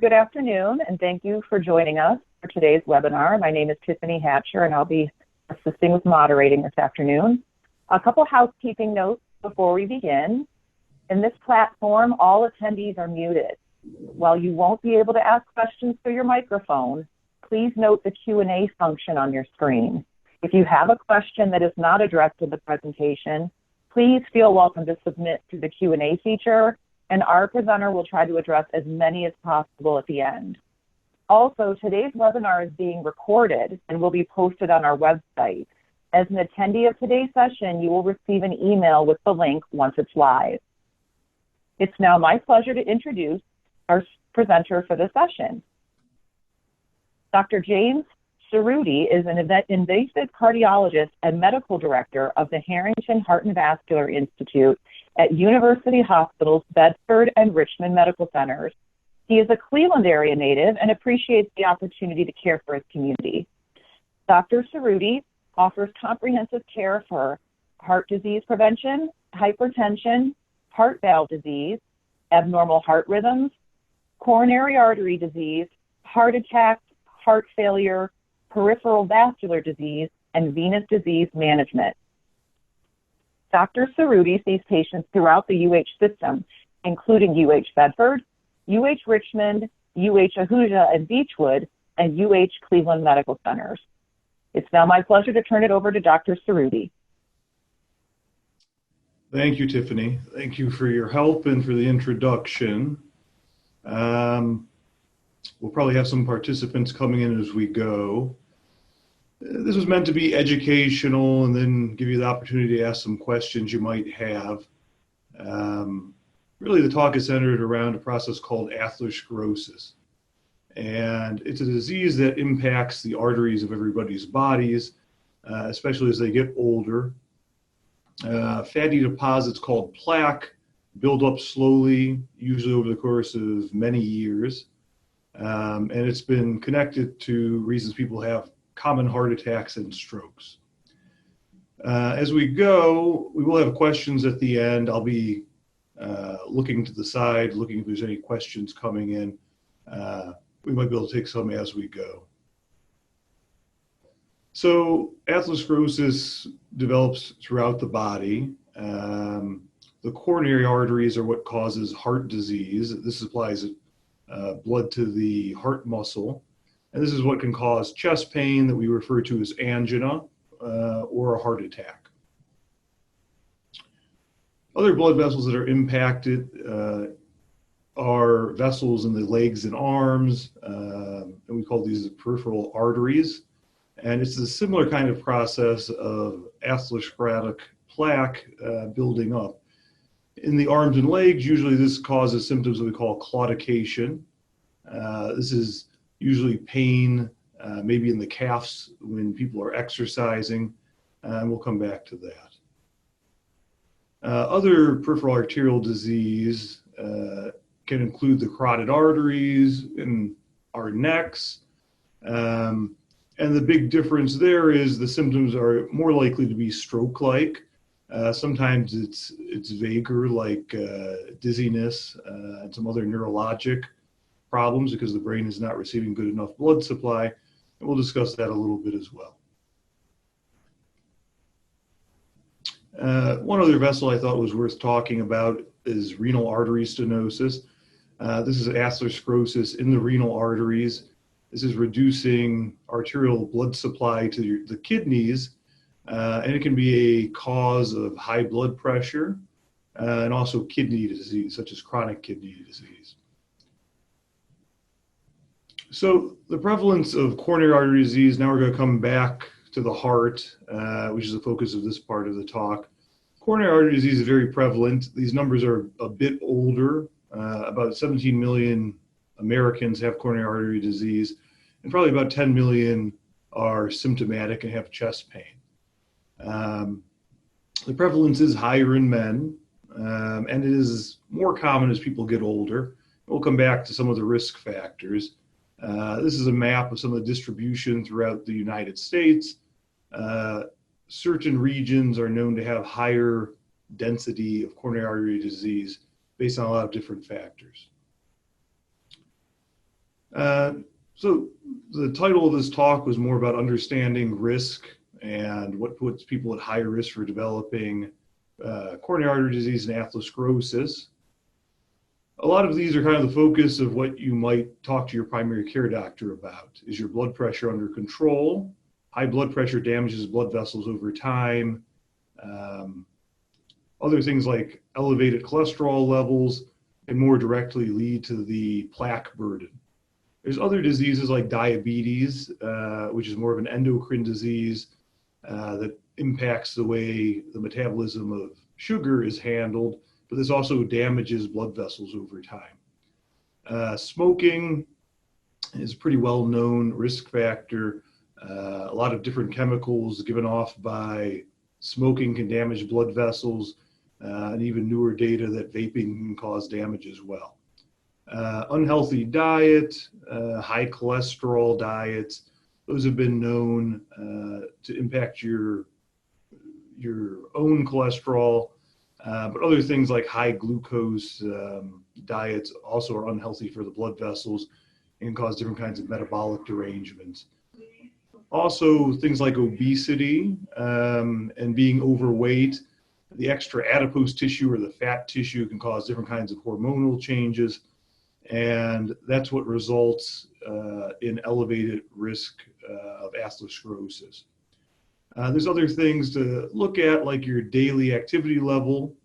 good afternoon, and thank you for joining us for today's webinar. My name is Tiffany Hatcher, and I'll be assisting with moderating this afternoon. A couple housekeeping notes before we begin. In this platform, all attendees are muted. While you won't be able to ask questions through your microphone, please note the Q&A function on your screen. If you have a question that is not addressed in the presentation, please feel welcome to submit through the Q&A feature, and our presenter will try to address as many as possible at the end. Also, today's webinar is being recorded and will be posted on our website. As an attendee of today's session, you will receive an email with the link once it's live. It's now my pleasure to introduce our presenter for the session. Dr. James Cerruti is an invasive cardiologist and medical director of the Harrington Heart and Vascular Institute at University Hospitals Bedford and Richmond Medical Centers. He is a Cleveland area native and appreciates the opportunity to care for his community. Dr. Cerruti offers comprehensive care for heart disease prevention, hypertension, heart valve disease, abnormal heart rhythms, coronary artery disease, heart attacks, heart failure, peripheral vascular disease, and venous disease management. Dr. Cerruti sees patients throughout the UH system, including UH Bedford, UH Richmond, UH Ahuja and Beechwood, and UH Cleveland Medical Centers. It's now my pleasure to turn it over to Dr. Cerruti. Thank you, Tiffany. Thank you for your help and for the introduction. We'll probably have some participants coming in as we go. This was meant to be educational and then give you the opportunity to ask some questions you might have. Really, the talk is centered around a process called atherosclerosis. And it's a disease that impacts the arteries of everybody's bodies, especially as they get older. Fatty deposits called plaque build up slowly, usually over the course of many years. And it's been connected to reasons people have common heart attacks and strokes. As we go, we will have questions at the end. I'll be looking to the side, looking if there's any questions coming in. We might be able to take some as we go. So atherosclerosis develops throughout the body. The coronary arteries are what causes heart disease. This supplies blood to the heart muscle. And this is what can cause chest pain that we refer to as angina or a heart attack. Other blood vessels that are impacted are vessels in the legs and arms, and we call these peripheral arteries. And it's a similar kind of process of atherosclerotic plaque building up. In the arms and legs, usually this causes symptoms that we call claudication. This is usually pain, maybe in the calves when people are exercising, and we'll come back to that. Other peripheral arterial disease can include the carotid arteries in our necks, and the big difference there is the symptoms are more likely to be stroke-like. Sometimes it's vaguer, like dizziness and some other neurologic problems because the brain is not receiving good enough blood supply, and we'll discuss that a little bit as well. One other vessel I thought was worth talking about is renal artery stenosis. This is atherosclerosis in the renal arteries. This is reducing arterial blood supply to the kidneys, and it can be a cause of high blood pressure and also kidney disease, such as chronic kidney disease. So the prevalence of coronary artery disease, now we're going to come back to the heart, which is the focus of this part of the talk. Coronary artery disease is very prevalent. These numbers are a bit older. About 17 million Americans have coronary artery disease, and probably about 10 million are symptomatic and have chest pain. The prevalence is higher in men, and it is more common as people get older. We'll come back to some of the risk factors. This is a map of some of the distribution throughout the United States. Certain regions are known to have higher density of coronary artery disease based on a lot of different factors. So the title of this talk was more about understanding risk and what puts people at higher risk for developing coronary artery disease and atherosclerosis. A lot of these are kind of the focus of what you might talk to your primary care doctor about. Is your blood pressure under control? High blood pressure damages blood vessels over time. Other things like elevated cholesterol levels can more directly lead to the plaque burden. There's other diseases like diabetes, which is more of an endocrine disease that impacts the way the metabolism of sugar is handled, but this also damages blood vessels over time. Smoking is a pretty well-known risk factor. A lot of different chemicals given off by smoking can damage blood vessels, and even newer data that vaping can cause damage as well. Unhealthy diet, high cholesterol diets, those have been known to impact your own cholesterol, but other things like high glucose diets also are unhealthy for the blood vessels and cause different kinds of metabolic derangements. Also, things like obesity and being overweight, the extra adipose tissue or the fat tissue can cause different kinds of hormonal changes, and that's what results in elevated risk of atherosclerosis. There's other things to look at, like your daily activity level.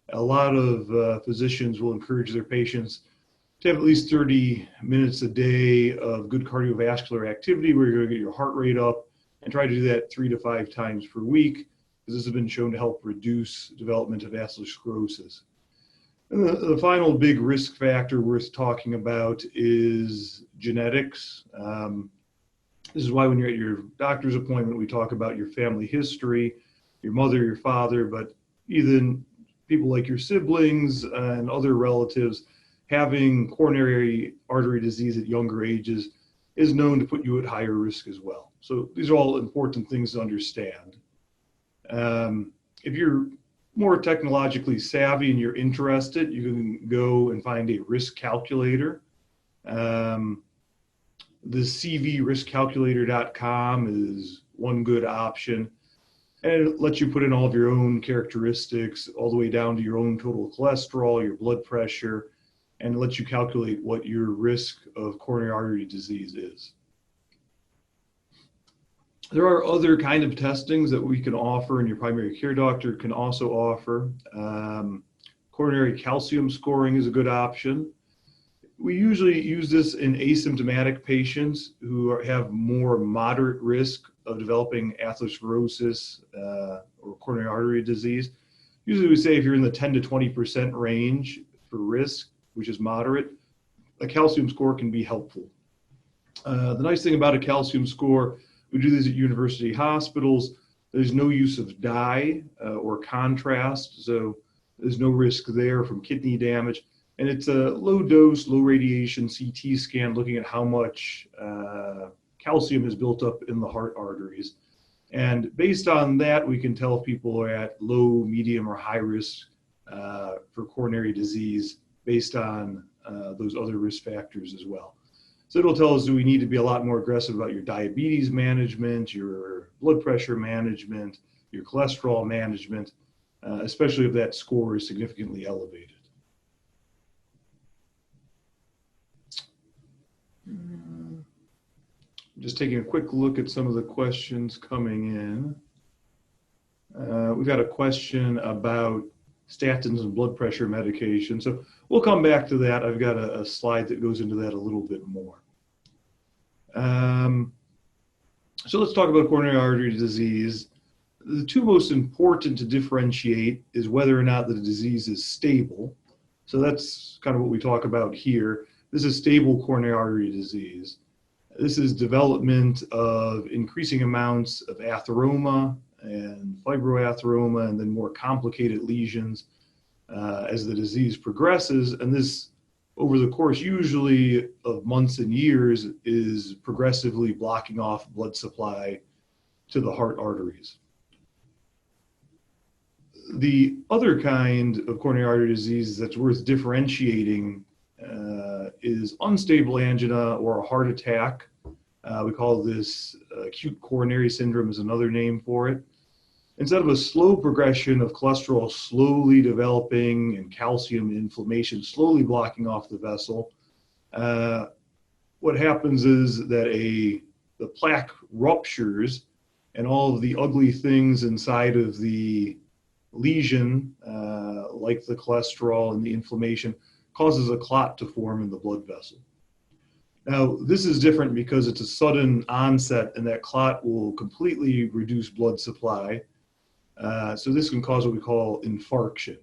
A lot of physicians will encourage their patients to have at least 30 minutes a day of good cardiovascular activity where you're going to get your heart rate up, and try to do that 3 to 5 times per week, because this has been shown to help reduce development of atherosclerosis. And the final big risk factor worth talking about is genetics. This is why when you're at your doctor's appointment, we talk about your family history, your mother, your father, but even people like your siblings and other relatives having coronary artery disease at younger ages is known to put you at higher risk as well. So these are all important things to understand. If you're more technologically savvy and you're interested, you can go and find a risk calculator. The cvriskcalculator.com is one good option, and it lets you put in all of your own characteristics all the way down to your own total cholesterol, your blood pressure, and it lets you calculate what your risk of coronary artery disease is. There are other kind of testings that we can offer and your primary care doctor can also offer. Coronary calcium scoring is a good option. We usually use this in asymptomatic patients who have more moderate risk of developing atherosclerosis or coronary artery disease. Usually we say if you're in the 10 to 20% range for risk, which is moderate, a calcium score can be helpful. The nice thing about a calcium score, we do these at university hospitals, there's no use of dye or contrast, so there's no risk there from kidney damage. And it's a low dose, low radiation CT scan looking at how much calcium is built up in the heart arteries. And based on that, we can tell if people are at low, medium, or high risk for coronary disease based on those other risk factors as well. So it'll tell us, do we need to be a lot more aggressive about your diabetes management, your blood pressure management, your cholesterol management, especially if that score is significantly elevated. Just taking a quick look at some of the questions coming in. We've got a question about statins and blood pressure medication. So we'll come back to that. I've got a slide that goes into that a little bit more. So let's talk about coronary artery disease. The two most important to differentiate is whether or not the disease is stable. So that's kind of what we talk about here. This is stable coronary artery disease. This is development of increasing amounts of atheroma and fibroatheroma, and then more complicated lesions as the disease progresses. And this, over the course usually of months and years, is progressively blocking off blood supply to the heart arteries. The other kind of coronary artery disease that's worth differentiating is unstable angina or a heart attack. We call this acute coronary syndrome is another name for it. Instead of a slow progression of cholesterol slowly developing and calcium inflammation slowly blocking off the vessel, what happens is that the plaque ruptures and all of the ugly things inside of the lesion, like the cholesterol and the inflammation, causes a clot to form in the blood vessel. Now, this is different because it's a sudden onset and that clot will completely reduce blood supply. So this can cause what we call infarction.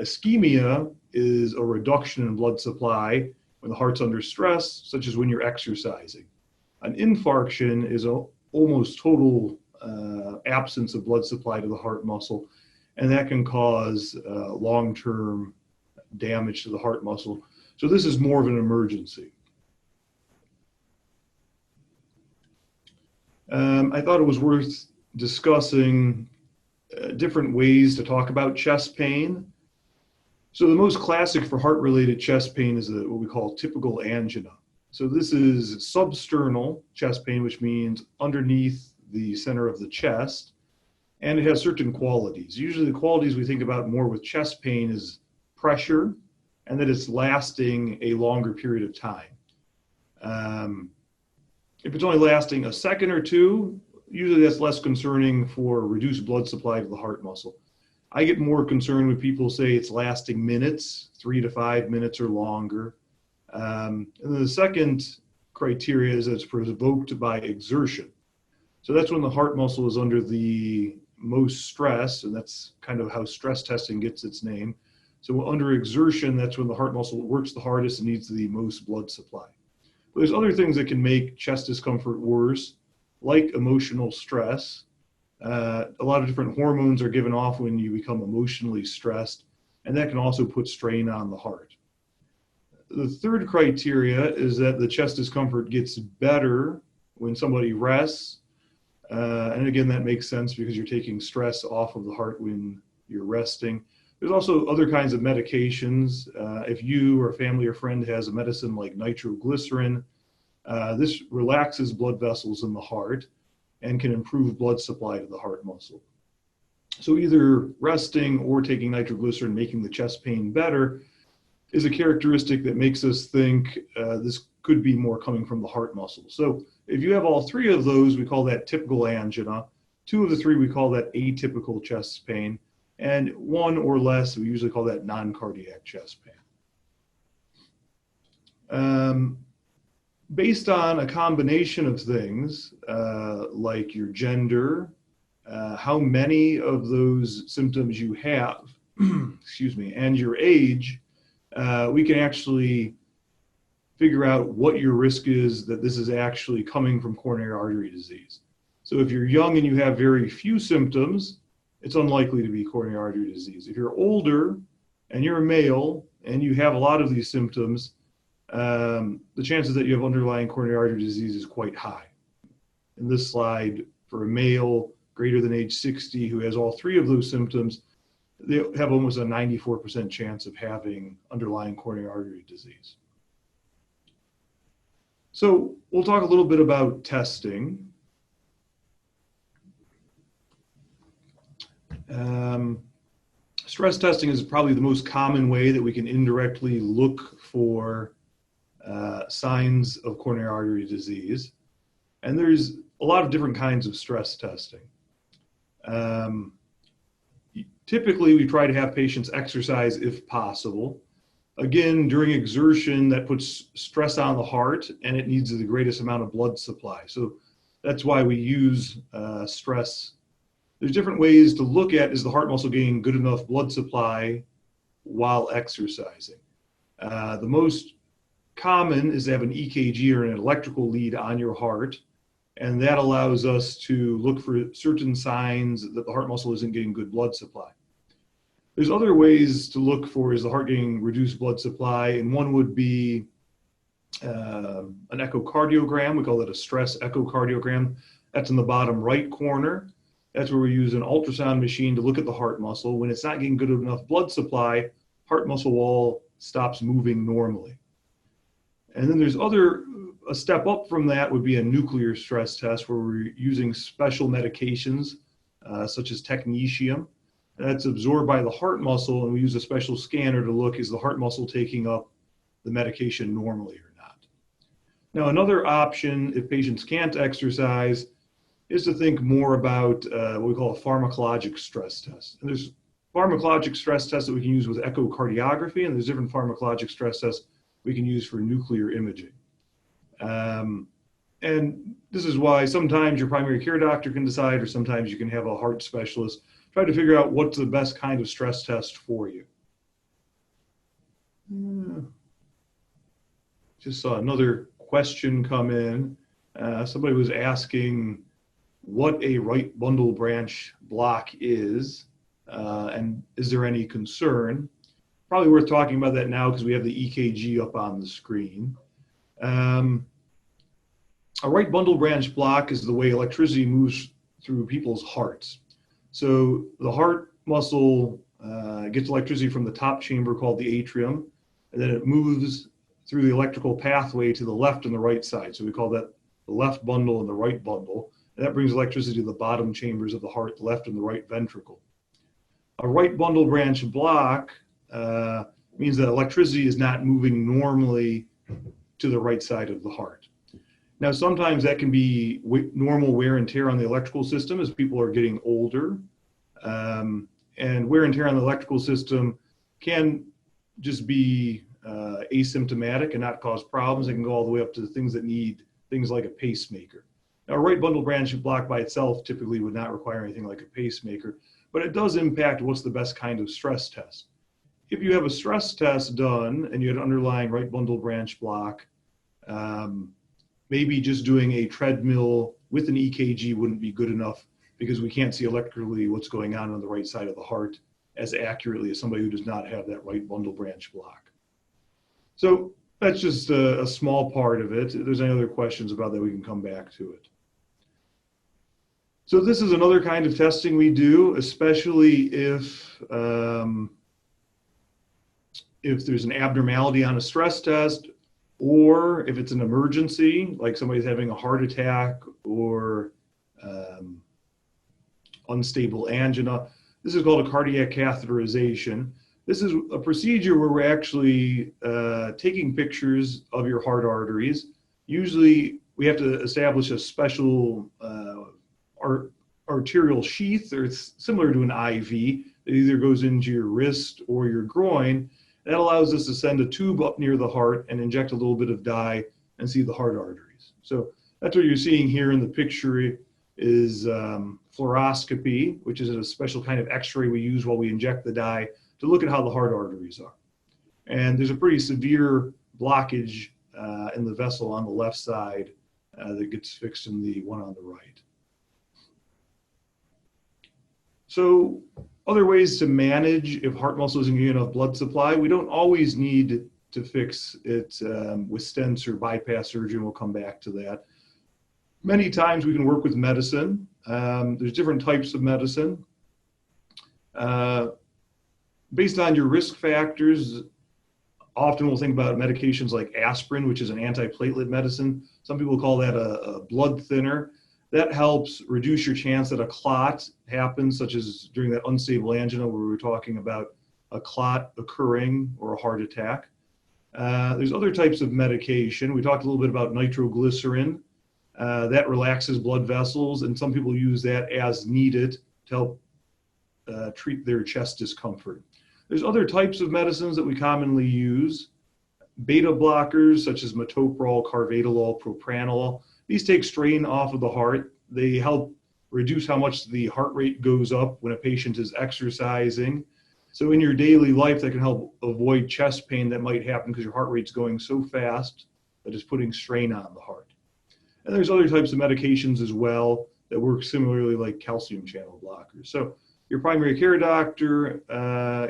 Ischemia is a reduction in blood supply when the heart's under stress, such as when you're exercising. An infarction is an almost total absence of blood supply to the heart muscle, and that can cause long-term damage to the heart muscle. So this is more of an emergency. I thought it was worth discussing different ways to talk about chest pain. So the most classic for heart-related chest pain is what we call typical angina. So this is substernal chest pain, which means underneath the center of the chest, and it has certain qualities. Usually the qualities we think about more with chest pain is pressure and that it's lasting a longer period of time. If it's only lasting a second or two, usually that's less concerning for reduced blood supply to the heart muscle. I get more concerned when people say it's lasting minutes, 3 to 5 minutes or longer. And then the second criteria is that it's provoked by exertion. So that's when the heart muscle is under the most stress, and that's kind of how stress testing gets its name. So under exertion, that's when the heart muscle works the hardest and needs the most blood supply. But there's other things that can make chest discomfort worse, like emotional stress. A lot of different hormones are given off when you become emotionally stressed, and that can also put strain on the heart. The third criteria is that the chest discomfort gets better when somebody rests. And again, that makes sense because you're taking stress off of the heart when you're resting. There's also other kinds of medications. If you or a family or friend has a medicine like nitroglycerin, this relaxes blood vessels in the heart and can improve blood supply to the heart muscle. So either resting or taking nitroglycerin, making the chest pain better, is a characteristic that makes us think this could be more coming from the heart muscle. So if you have all three of those, we call that typical angina. 2 of the 3, we call that atypical chest pain. And 1 or less, we usually call that non-cardiac chest pain. Based on a combination of things, like your gender, how many of those symptoms you have, excuse me, and your age, we can actually figure out what your risk is that this is actually coming from coronary artery disease. So if you're young and you have very few symptoms, it's unlikely to be coronary artery disease. If you're older and you're a male and you have a lot of these symptoms, the chances that you have underlying coronary artery disease is quite high. In this slide, for a male greater than age 60 who has all 3 of those symptoms, they have almost a 94% chance of having underlying coronary artery disease. So we'll talk a little bit about testing. Stress testing is probably the most common way that we can indirectly look for signs of coronary artery disease. And there's a lot of different kinds of stress testing. Typically, we try to have patients exercise if possible. Again, during exertion, that puts stress on the heart and it needs the greatest amount of blood supply. So that's why we use stress. There's different ways to look at, is the heart muscle getting good enough blood supply while exercising? The most common is to have an EKG or an electrical lead on your heart, and that allows us to look for certain signs that the heart muscle isn't getting good blood supply. There's other ways to look for, is the heart getting reduced blood supply, and one would be an echocardiogram. We call it a stress echocardiogram. That's in the bottom right corner. That's where we use an ultrasound machine to look at the heart muscle. When it's not getting good enough blood supply, heart muscle wall stops moving normally. And then there's a step up from that would be a nuclear stress test where we're using special medications such as technetium. That's absorbed by the heart muscle, and we use a special scanner to look, is the heart muscle taking up the medication normally or not. Now, another option, if patients can't exercise, is to think more about what we call a pharmacologic stress test. And there's pharmacologic stress tests that we can use with echocardiography, and there's different pharmacologic stress tests we can use for nuclear imaging. And this is why sometimes your primary care doctor can decide, or sometimes you can have a heart specialist try to figure out what's the best kind of stress test for you. Just saw another question come in. Somebody was asking what a right bundle branch block is, and is there any concern? Probably worth talking about that now because we have the EKG up on the screen. A right bundle branch block is the way electricity moves through people's hearts. So the heart muscle gets electricity from the top chamber called the atrium, and then it moves through the electrical pathway to the left and the right side. So we call that the left bundle and the right bundle. And that brings electricity to the bottom chambers of the heart, the left and the right ventricle. A right bundle branch block means that electricity is not moving normally to the right side of the heart. Now, sometimes that can be normal wear and tear on the electrical system as people are getting older. And wear and tear on the electrical system can just be asymptomatic and not cause problems. It can go all the way up to things that need things like a pacemaker. Now, a right bundle branch block by itself typically would not require anything like a pacemaker, but it does impact what's the best kind of stress test. If you have a stress test done and you had an underlying right bundle branch block, maybe just doing a treadmill with an EKG wouldn't be good enough because we can't see electrically what's going on the right side of the heart as accurately as somebody who does not have that right bundle branch block. So that's just a small part of it. If there's any other questions about that, we can come back to it. So this is another kind of testing we do, especially if there's an abnormality on a stress test, or if it's an emergency, like somebody's having a heart attack or unstable angina. This is called a cardiac catheterization. This is a procedure where we're actually taking pictures of your heart arteries. Usually we have to establish a special arterial sheath, or it's similar to an IV. It either goes into your wrist or your groin. That allows us to send a tube up near the heart and inject a little bit of dye and see the heart arteries. So that's what you're seeing here in the picture is fluoroscopy, which is a special kind of x-ray we use while we inject the dye to look at how the heart arteries are. And there's a pretty severe blockage in the vessel on the left side that gets fixed in the one on the right. So other ways to manage if heart muscle isn't getting enough blood supply, we don't always need to fix it with stents or bypass surgery, and we'll come back to that. Many times we can work with medicine. There's different types of medicine. Based on your risk factors, often we'll think about medications like aspirin, which is an antiplatelet medicine. Some people call that a blood thinner. That helps reduce your chance that a clot happens, such as during that unstable angina where we were talking about a clot occurring or a heart attack. There's other types of medication. We talked a little bit about nitroglycerin. That relaxes blood vessels, and some people use that as needed to help treat their chest discomfort. There's other types of medicines that we commonly use. Beta blockers such as metoprolol, carvedilol, propranolol. These take strain off of the heart. They help reduce how much the heart rate goes up when a patient is exercising. So in your daily life, that can help avoid chest pain that might happen because your heart rate's going so fast that it's putting strain on the heart. And there's other types of medications as well that work similarly, like calcium channel blockers. So your primary care doctor,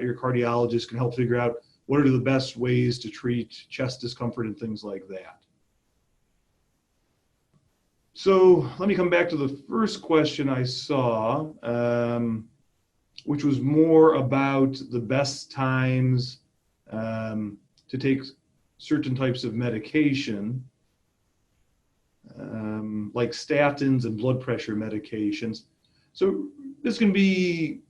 your cardiologist can help figure out what are the best ways to treat chest discomfort and things like that. So let me come back to the first question I saw, which was more about the best times to take certain types of medication, like statins and blood pressure medications. So this can be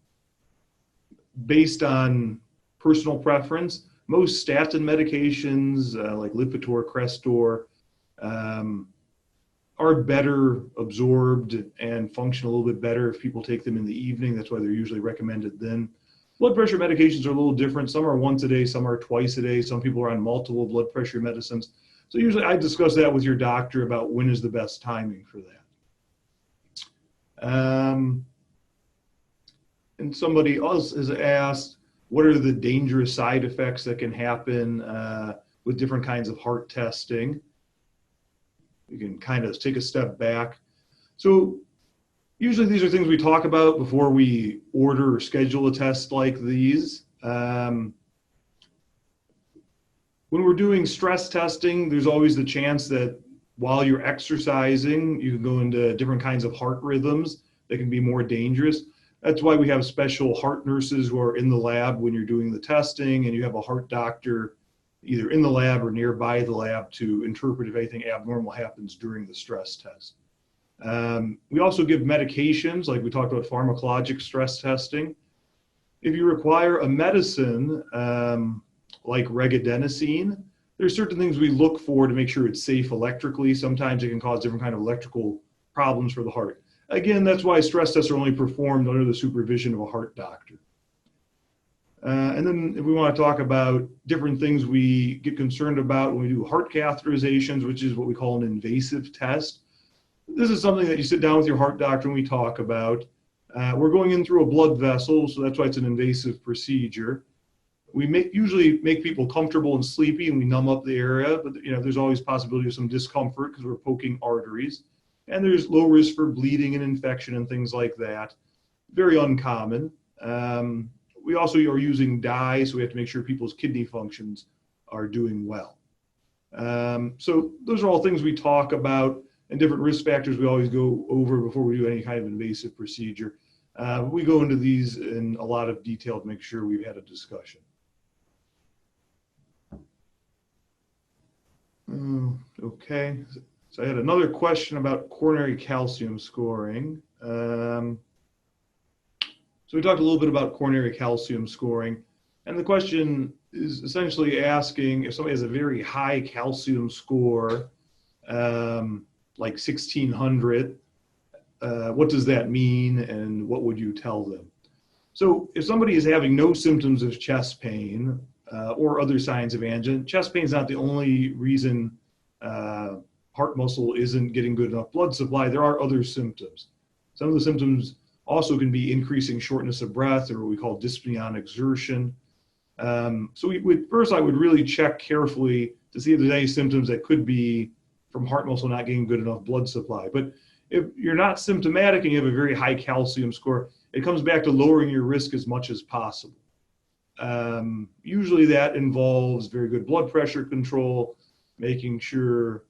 based on personal preference. Most statin medications, like Lipitor, Crestor, are better absorbed and function a little bit better if people take them in the evening. That's why they're usually recommended then. Blood pressure medications are a little different. Some are once a day, some are twice a day. Some people are on multiple blood pressure medicines. So usually I discuss that with your doctor about when is the best timing for that. And somebody else has asked, what are the dangerous side effects that can happen with different kinds of heart testing? You can kind of take a step back. So usually these are things we talk about before we order or schedule a test like these. When we're doing stress testing, there's always the chance that while you're exercising, you can go into different kinds of heart rhythms that can be more dangerous. That's why we have special heart nurses who are in the lab when you're doing the testing, and you have a heart doctor either in the lab or nearby the lab to interpret if anything abnormal happens during the stress test. We also give medications, like we talked about pharmacologic stress testing. If you require a medicine like regadenoson, there's certain things we look for to make sure it's safe electrically. Sometimes it can cause different kind of electrical problems for the heart. Again, that's why stress tests are only performed under the supervision of a heart doctor. And then if we want to talk about different things we get concerned about when we do heart catheterizations, which is what we call an invasive test. This is something that you sit down with your heart doctor and we talk about. We're going in through a blood vessel, so that's why it's an invasive procedure. We usually make people comfortable and sleepy, and we numb up the area, but there's always possibility of some discomfort because we're poking arteries. And there's low risk for bleeding and infection and things like that. Very uncommon. We also are using dye, so we have to make sure people's kidney functions are doing well. So those are all things we talk about, and different risk factors we always go over before we do any kind of invasive procedure. We go into these in a lot of detail to make sure we've had a discussion. Okay, so I had another question about coronary calcium scoring. So we talked a little bit about coronary calcium scoring, and the question is essentially asking if somebody has a very high calcium score, like 1600, what does that mean and what would you tell them? So if somebody is having no symptoms of chest pain or other signs of angina, chest pain is not the only reason heart muscle isn't getting good enough blood supply. There are other symptoms. Some of the symptoms also can be increasing shortness of breath, or what we call dyspnea on exertion. So first I would really check carefully to see if there's any symptoms that could be from heart muscle not getting good enough blood supply. But if you're not symptomatic and you have a very high calcium score, it comes back to lowering your risk as much as possible. Usually that involves very good blood pressure control, making sure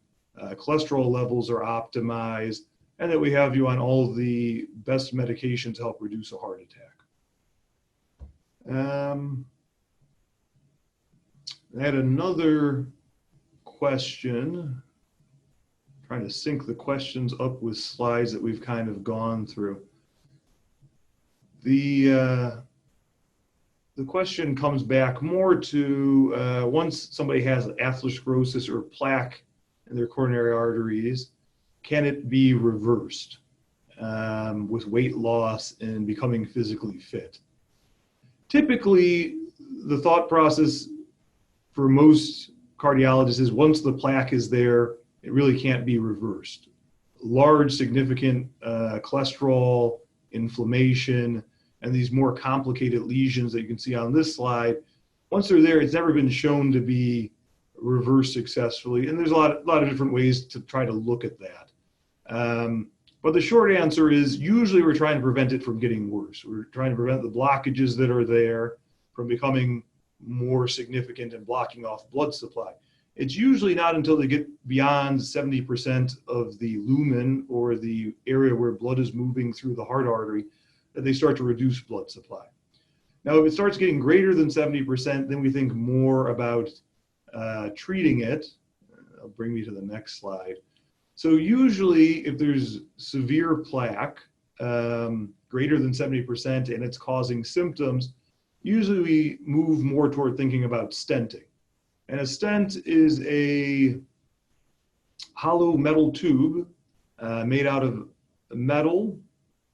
cholesterol levels are optimized, and that we have you on all of the best medications to help reduce a heart attack. I had another question, trying to sync the questions up with slides that we've kind of gone through. The question comes back more to once somebody has atherosclerosis or plaque in their coronary arteries, can it be reversed with weight loss and becoming physically fit? Typically, the thought process for most cardiologists is once the plaque is there, it really can't be reversed. Large, significant cholesterol, inflammation, and these more complicated lesions that you can see on this slide, once they're there, it's never been shown to be reversed successfully. And there's a lot of different ways to try to look at that. But the short answer is usually we're trying to prevent it from getting worse. We're trying to prevent the blockages that are there from becoming more significant and blocking off blood supply. It's usually not until they get beyond 70% of the lumen, or the area where blood is moving through the heart artery, that they start to reduce blood supply. Now, if it starts getting greater than 70%, then we think more about treating it. That'll bring me to the next slide. So usually, if there's severe plaque, greater than 70%, and it's causing symptoms, usually we move more toward thinking about stenting. And a stent is a hollow metal tube made out of metal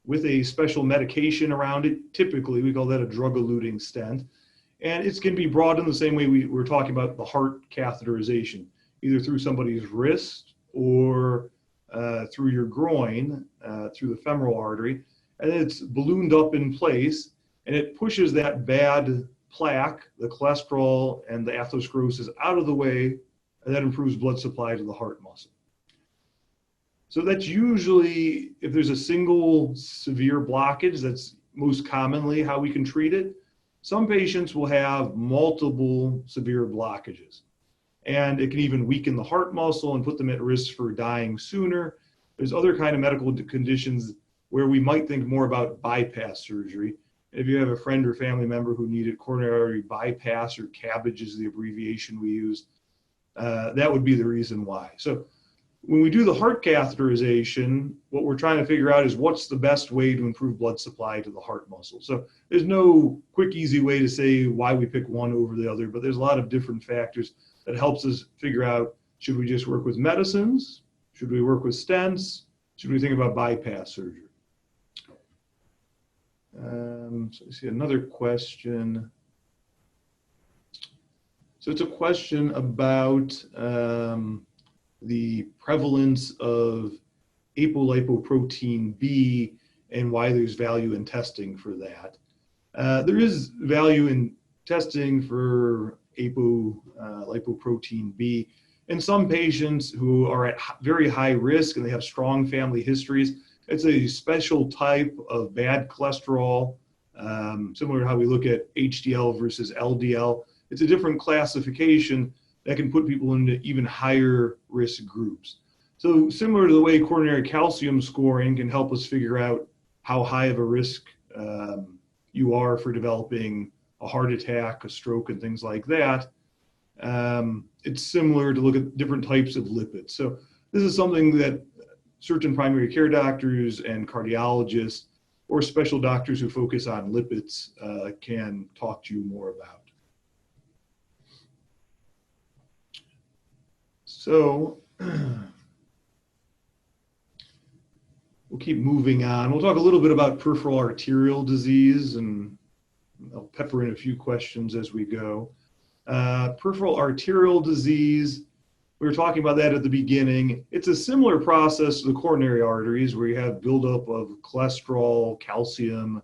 with a special medication around it. Typically, we call that a drug-eluting stent. And it can be brought in the same way we were talking about the heart catheterization, either through somebody's wrist or through your groin, through the femoral artery. And it's ballooned up in place, and it pushes that bad plaque, the cholesterol, and the atherosclerosis out of the way, and that improves blood supply to the heart muscle. So that's usually, if there's a single severe blockage, that's most commonly how we can treat it. Some patients will have multiple severe blockages, and it can even weaken the heart muscle and put them at risk for dying sooner. There's other kind of medical conditions where we might think more about bypass surgery. If you have a friend or family member who needed coronary artery bypass, or CABG is the abbreviation we use, that would be the reason why. So when we do the heart catheterization, what we're trying to figure out is what's the best way to improve blood supply to the heart muscle. So there's no quick, easy way to say why we pick one over the other, but there's a lot of different factors that helps us figure out, should we just work with medicines? Should we work with stents? Should we think about bypass surgery? So I see another question. So it's a question about the prevalence of apolipoprotein B and why there's value in testing for that. There is value in testing for apolipoprotein B in some patients who are at very high risk and they have strong family histories. It's a special type of bad cholesterol, similar to how we look at HDL versus LDL. It's a different classification that can put people into even higher risk groups. So similar to the way coronary calcium scoring can help us figure out how high of a risk you are for developing a heart attack, a stroke, and things like that, it's similar to look at different types of lipids. So this is something that certain primary care doctors and cardiologists or special doctors who focus on lipids can talk to you more about. So we'll keep moving on. We'll talk a little bit about peripheral arterial disease, and I'll pepper in a few questions as we go. Peripheral arterial disease, we were talking about that at the beginning. It's a similar process to the coronary arteries, where you have buildup of cholesterol, calcium,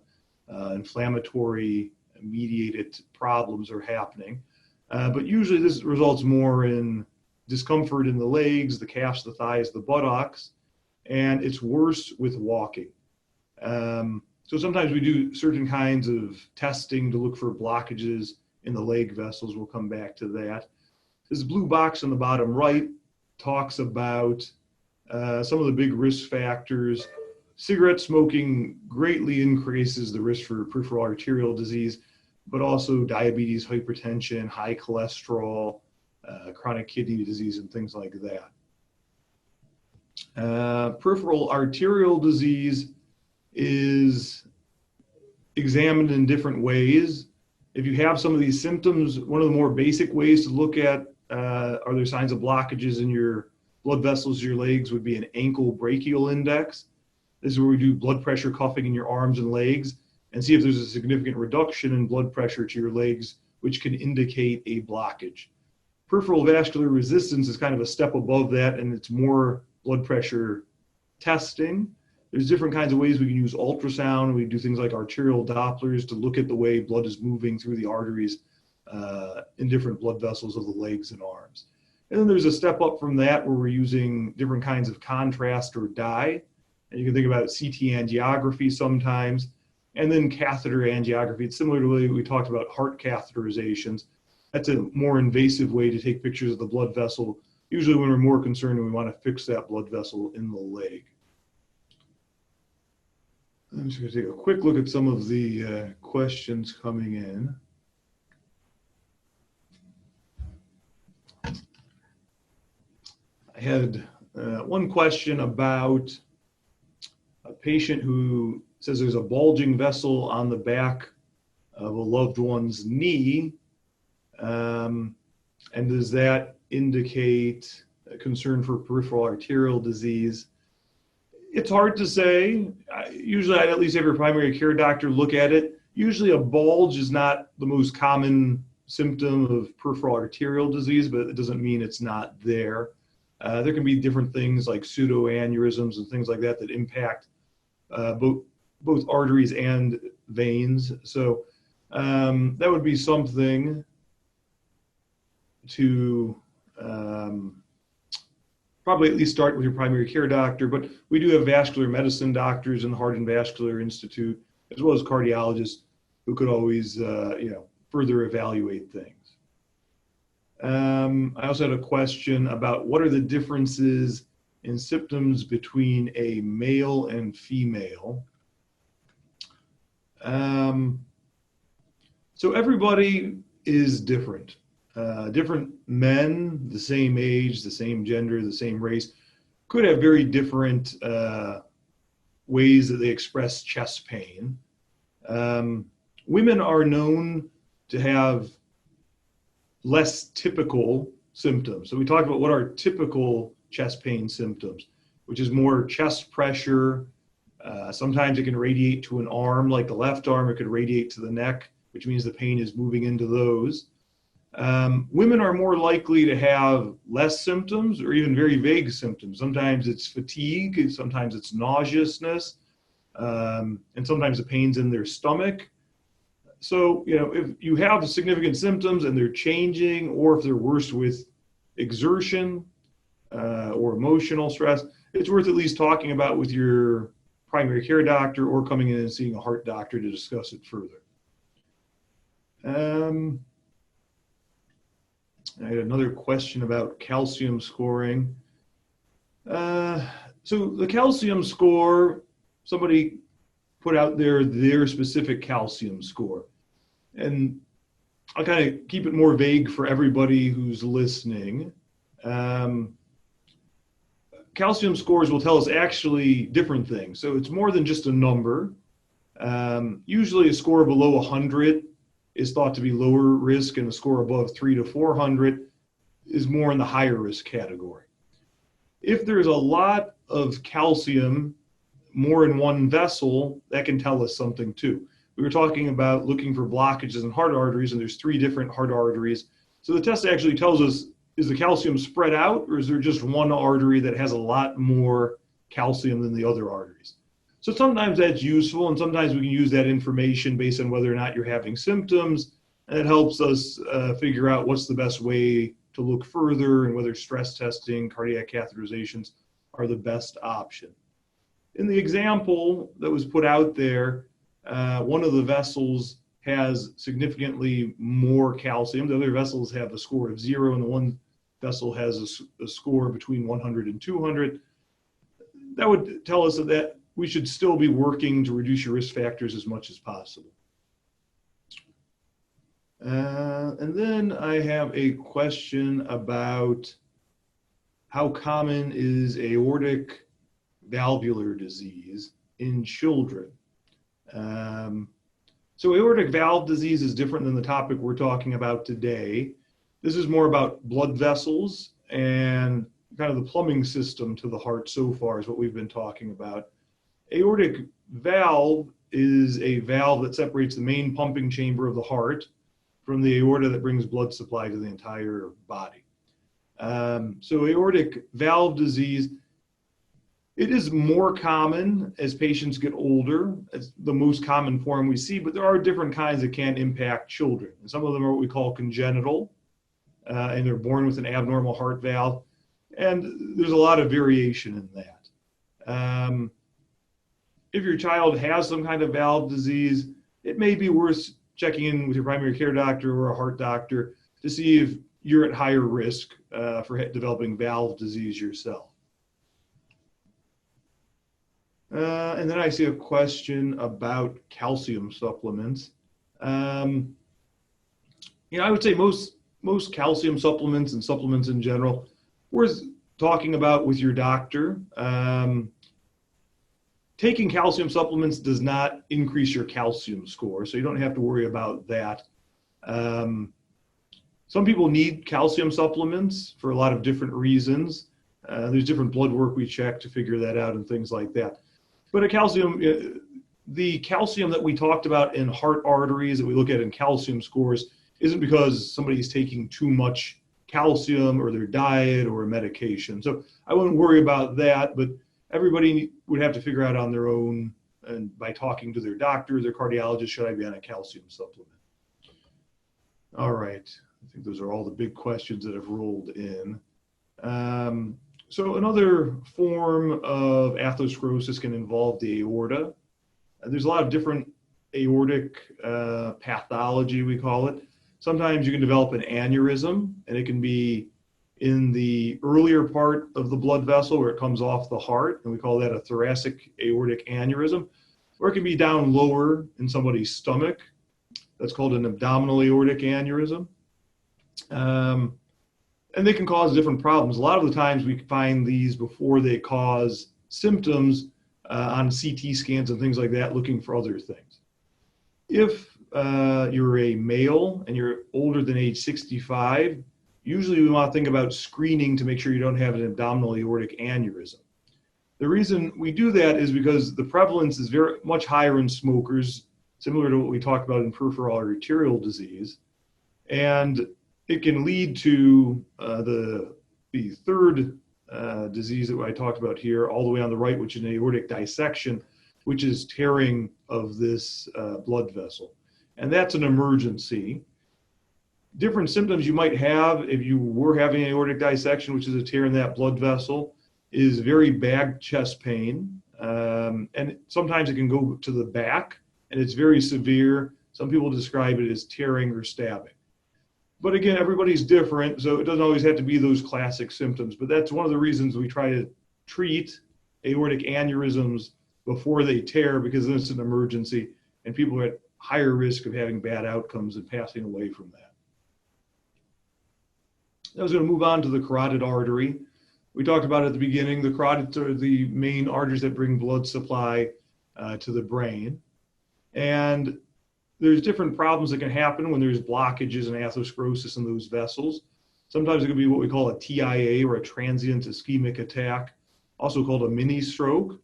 inflammatory mediated problems are happening. But usually this results more in discomfort in the legs, the calves, the thighs, the buttocks, and it's worse with walking. So sometimes we do certain kinds of testing to look for blockages in the leg vessels. We'll come back to that. This blue box on the bottom right talks about some of the big risk factors. Cigarette smoking greatly increases the risk for peripheral arterial disease, but also diabetes, hypertension, high cholesterol, chronic kidney disease, and things like that. Peripheral arterial disease is examined in different ways. If you have some of these symptoms, one of the more basic ways to look at are there signs of blockages in your blood vessels, your legs, would be an ankle brachial index. This is where we do blood pressure cuffing in your arms and legs and see if there's a significant reduction in blood pressure to your legs, which can indicate a blockage. Peripheral vascular resistance is kind of a step above that, and it's more blood pressure testing. There's different kinds of ways we can use ultrasound. We do things like arterial Dopplers to look at the way blood is moving through the arteries in different blood vessels of the legs and arms. And then there's a step up from that where we're using different kinds of contrast or dye. And you can think about CT angiography sometimes, and then catheter angiography. It's similar to the way we talked about heart catheterizations. That's a more invasive way to take pictures of the blood vessel, usually when we're more concerned and we want to fix that blood vessel in the leg. I'm just going to take a quick look at some of the questions coming in. I had one question about a patient who says there's a bulging vessel on the back of a loved one's knee. And does that indicate a concern for peripheral arterial disease? It's hard to say. Usually I'd at least have your primary care doctor look at it. Usually a bulge is not the most common symptom of peripheral arterial disease, but it doesn't mean it's not there. There can be different things like pseudoaneurysms and things like that that impact both arteries and veins. So that would be something to probably at least start with your primary care doctor, but we do have vascular medicine doctors in the Heart and Vascular Institute, as well as cardiologists who could always, further evaluate things. I also had a question about what are the differences in symptoms between a male and female. So everybody is different. Different men, the same age, the same gender, the same race, could have very different ways that they express chest pain. Women are known to have less typical symptoms. So we talked about what are typical chest pain symptoms, which is more chest pressure. Sometimes it can radiate to an arm, like the left arm. It could radiate to the neck, which means the pain is moving into those. Women are more likely to have less symptoms or even very vague symptoms. Sometimes it's fatigue, sometimes it's nauseousness, and sometimes the pain's in their stomach. So, if you have significant symptoms and they're changing, or if they're worse with exertion or emotional stress, it's worth at least talking about with your primary care doctor or coming in and seeing a heart doctor to discuss it further. I had another question about calcium scoring. So the calcium score, somebody put out there their specific calcium score. And I'll kind of keep it more vague for everybody who's listening. Calcium scores will tell us actually different things. So it's more than just a number. Usually a score below 100 is thought to be lower risk, and a score above 300 to 400 is more in the higher risk category. If there's a lot of calcium, more in one vessel, that can tell us something too. We were talking about looking for blockages in heart arteries, and there's 3 different heart arteries. So the test actually tells us, is the calcium spread out, or is there just one artery that has a lot more calcium than the other arteries? So sometimes that's useful, and sometimes we can use that information based on whether or not you're having symptoms, and it helps us figure out what's the best way to look further and whether stress testing, cardiac catheterizations are the best option. In the example that was put out there, one of the vessels has significantly more calcium. The other vessels have a score of 0, and the one vessel has a score between 100 and 200. That would tell us that we should still be working to reduce your risk factors as much as possible. And then I have a question about how common is aortic valvular disease in children. So aortic valve disease is different than the topic we're talking about today. This is more about blood vessels and kind of the plumbing system to the heart so far is what we've been talking about. Aortic valve is a valve that separates the main pumping chamber of the heart from the aorta that brings blood supply to the entire body. So aortic valve disease, it is more common as patients get older. It's the most common form we see, but there are different kinds that can impact children. And some of them are what we call congenital, and they're born with an abnormal heart valve. And there's a lot of variation in that. If your child has some kind of valve disease, it may be worth checking in with your primary care doctor or a heart doctor to see if you're at higher risk for developing valve disease yourself. And then I see a question about calcium supplements. Um, I would say most calcium supplements and supplements in general, worth talking about with your doctor. Taking calcium supplements does not increase your calcium score, so you don't have to worry about that. Some people need calcium supplements for a lot of different reasons. There's different blood work we check to figure that out and things like that. But the calcium that we talked about in heart arteries that we look at in calcium scores isn't because somebody's taking too much calcium or their diet or a medication. So I wouldn't worry about that, but everybody would have to figure out on their own and by talking to their doctor, their cardiologist, should I be on a calcium supplement? All right. I think those are all the big questions that have rolled in. So another form of atherosclerosis can involve the aorta. There's a lot of different aortic pathology, we call it. Sometimes you can develop an aneurysm, and it can be in the earlier part of the blood vessel where it comes off the heart, and we call that a thoracic aortic aneurysm. Or it can be down lower in somebody's stomach. That's called an abdominal aortic aneurysm. And they can cause different problems. A lot of the times we find these before they cause symptoms on CT scans and things like that, looking for other things. If you're a male and you're older than age 65, usually we want to think about screening to make sure you don't have an abdominal aortic aneurysm. The reason we do that is because the prevalence is very much higher in smokers, similar to what we talked about in peripheral arterial disease. And it can lead to the third disease that I talked about here, all the way on the right, which is an aortic dissection, which is tearing of this blood vessel. And that's an emergency. Different symptoms you might have if you were having an aortic dissection, which is a tear in that blood vessel, is very bad chest pain. And sometimes it can go to the back, and it's very severe. Some people describe it as tearing or stabbing. But again, everybody's different, so it doesn't always have to be those classic symptoms. But that's one of the reasons we try to treat aortic aneurysms before they tear, because then it's an emergency, and people are at higher risk of having bad outcomes and passing away from that. I was going to move on to the carotid artery. We talked about at the beginning, the carotids are the main arteries that bring blood supply to the brain. And there's different problems that can happen when there's blockages and atherosclerosis in those vessels. Sometimes it could be what we call a TIA, or a transient ischemic attack, also called a mini stroke.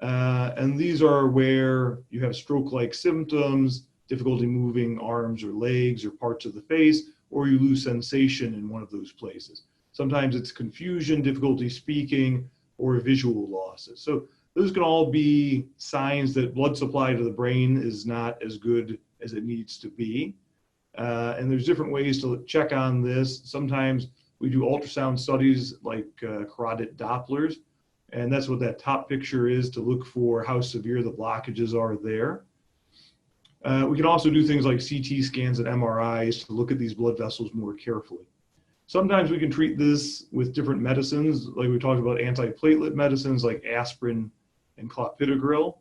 And these are where you have stroke-like symptoms, difficulty moving arms or legs or parts of the face, or you lose sensation in one of those places. Sometimes it's confusion, difficulty speaking, or visual losses. So those can all be signs that blood supply to the brain is not as good as it needs to be. And there's different ways to check on this. Sometimes we do ultrasound studies like carotid Dopplers, and that's what that top picture is, to look for how severe the blockages are there. We can also do things like CT scans and MRIs to look at these blood vessels more carefully. Sometimes we can treat this with different medicines, like we talked about antiplatelet medicines like aspirin and clopidogrel.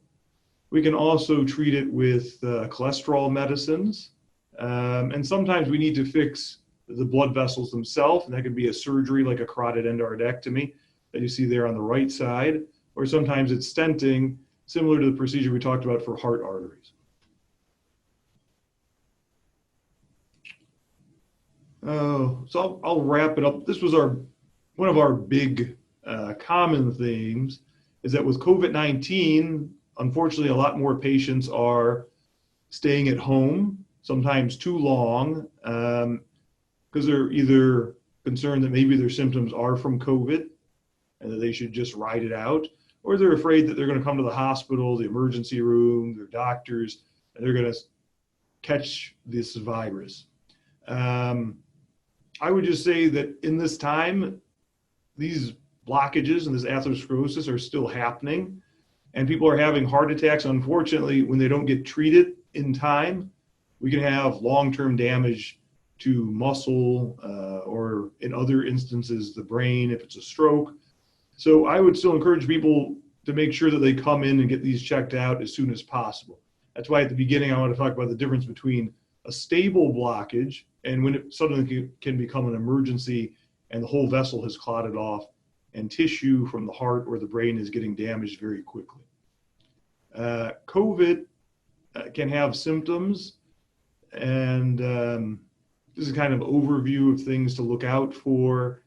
We can also treat it with cholesterol medicines. And sometimes we need to fix the blood vessels themselves, and that could be a surgery like a carotid endarterectomy that you see there on the right side, or sometimes it's stenting, similar to the procedure we talked about for heart arteries. So I'll wrap it up. This was one of our big common themes, is that with COVID-19, unfortunately, a lot more patients are staying at home, sometimes too long, because they're either concerned that maybe their symptoms are from COVID and that they should just ride it out, or they're afraid that they're going to come to the hospital, the emergency room, their doctors, and they're going to catch this virus. I would just say that in this time, these blockages and this atherosclerosis are still happening, and people are having heart attacks. Unfortunately, when they don't get treated in time, we can have long-term damage to muscle or in other instances, the brain, if it's a stroke. So I would still encourage people to make sure that they come in and get these checked out as soon as possible. That's why at the beginning I want to talk about the difference between a stable blockage and when it suddenly can become an emergency and the whole vessel has clotted off and tissue from the heart or the brain is getting damaged very quickly. COVID can have symptoms, and this is kind of an overview of things to look out for.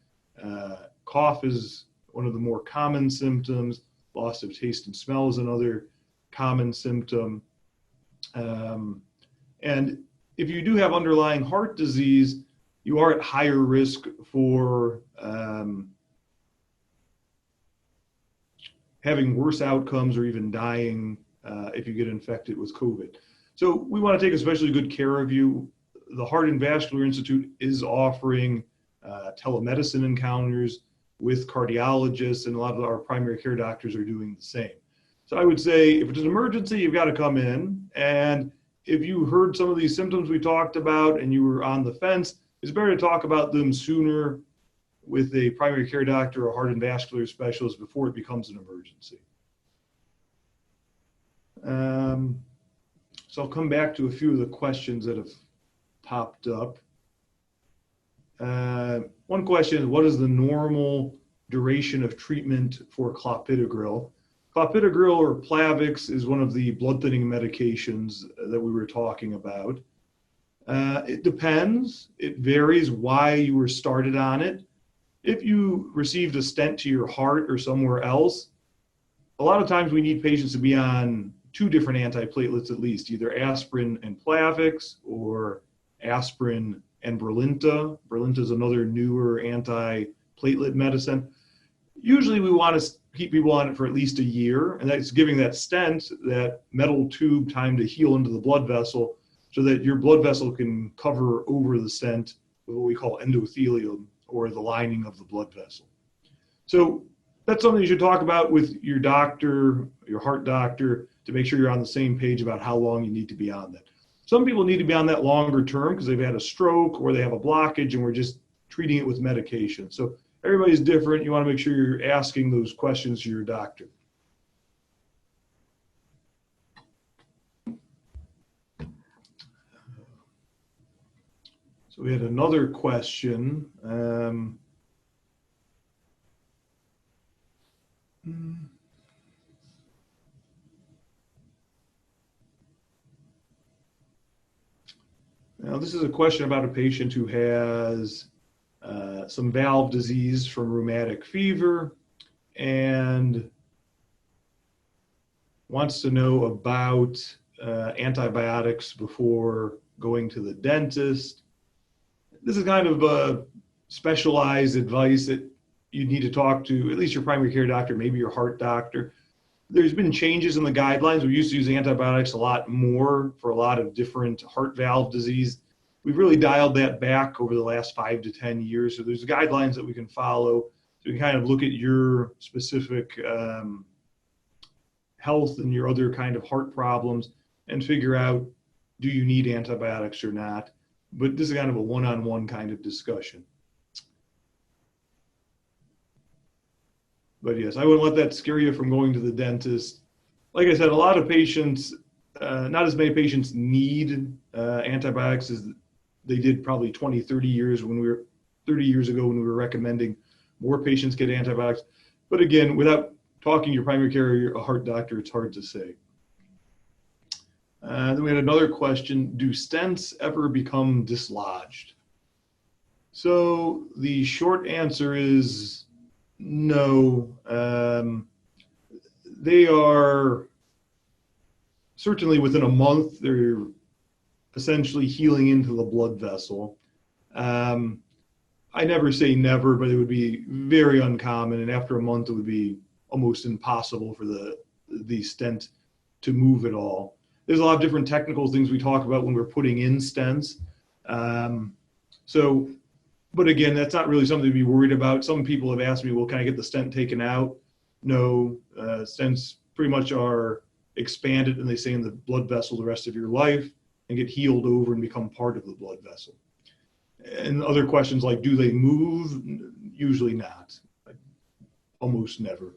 Cough is one of the more common symptoms. Loss of taste and smell is another common symptom. And if you do have underlying heart disease, you are at higher risk for having worse outcomes or even dying if you get infected with COVID. So we want to take especially good care of you. The Heart and Vascular Institute is offering telemedicine encounters with cardiologists, and a lot of our primary care doctors are doing the same. So I would say if it's an emergency, you've got to come in. And if you heard some of these symptoms we talked about and you were on the fence, it's better to talk about them sooner with a primary care doctor or heart and vascular specialist before it becomes an emergency. So I'll come back to a few of the questions that have popped up. One question is, what is the normal duration of treatment for clopidogrel? Clopidogrel or Plavix is one of the blood thinning medications that we were talking about. It depends. It varies why you were started on it. If you received a stent to your heart or somewhere else, a lot of times we need patients to be on 2 different antiplatelets at least, either aspirin and Plavix or aspirin and Brilinta. Brilinta is another newer antiplatelet medicine. Usually we want to keep people on it for at least a year, and that's giving that stent, that metal tube, time to heal into the blood vessel so that your blood vessel can cover over the stent with what we call endothelium, or the lining of the blood vessel. So that's something you should talk about with your doctor, your heart doctor, to make sure you're on the same page about how long you need to be on that. Some people need to be on that longer term because they've had a stroke or they have a blockage and we're just treating it with medication. So everybody's different. You want to make sure you're asking those questions to your doctor. So we had another question. Now, this is a question about a patient who has some valve disease from rheumatic fever and wants to know about antibiotics before going to the dentist. This is kind of a specialized advice that you need to talk to at least your primary care doctor, maybe your heart doctor. There's been changes in the guidelines. We used to use antibiotics a lot more for a lot of different heart valve disease. We've really dialed that back over the last 5 to 10 years. So there's guidelines that we can follow. So you can kind of look at your specific health and your other kind of heart problems and figure out, do you need antibiotics or not? But this is kind of a one-on-one kind of discussion. But yes, I wouldn't let that scare you from going to the dentist. Like I said, a lot of patients, not as many patients need antibiotics as they did probably 20, 30 years ago when we were recommending more patients get antibiotics. But again, without talking to your primary care or your heart doctor, it's hard to say. Then we had another question, do stents ever become dislodged? So the short answer is no. They are certainly within a month, they're essentially healing into the blood vessel. I never say never, but it would be very uncommon. And after a month, it would be almost impossible for the stent to move at all. There's a lot of different technical things we talk about when we're putting in stents. But again, that's not really something to be worried about. Some people have asked me, well, can I get the stent taken out? No, stents pretty much are expanded and they stay in the blood vessel the rest of your life and get healed over and become part of the blood vessel. And other questions like, do they move? Usually not, like, almost never.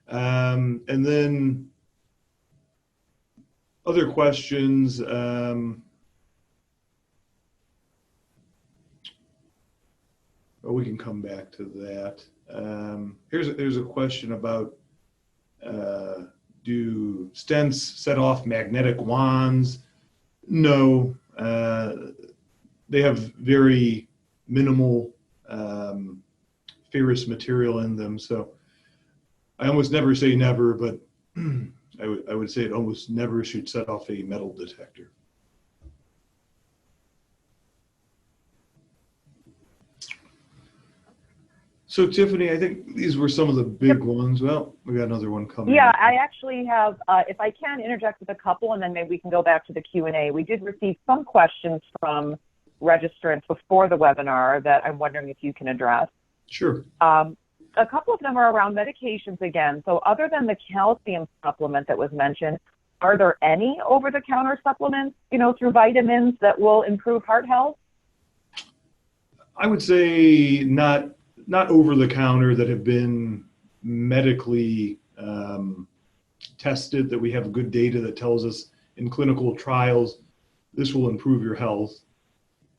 And then other questions. Well, we can come back to that. Here's a question about do stents set off magnetic wands? No, they have very minimal ferrous material in them. So I almost never say never, but I would say it almost never should set off a metal detector. So Tiffany, I think these were some of the big ones. Well, we got another one coming. Yeah, up. I actually have, if I can interject with a couple, and then maybe we can go back to the Q&A. We did receive some questions from registrants before the webinar that I'm wondering if you can address. Sure. A couple of them are around medications again. So other than the calcium supplement that was mentioned, are there any over-the-counter supplements, through vitamins that will improve heart health? I would say not over the counter that have been medically tested, that we have good data that tells us in clinical trials this will improve your health.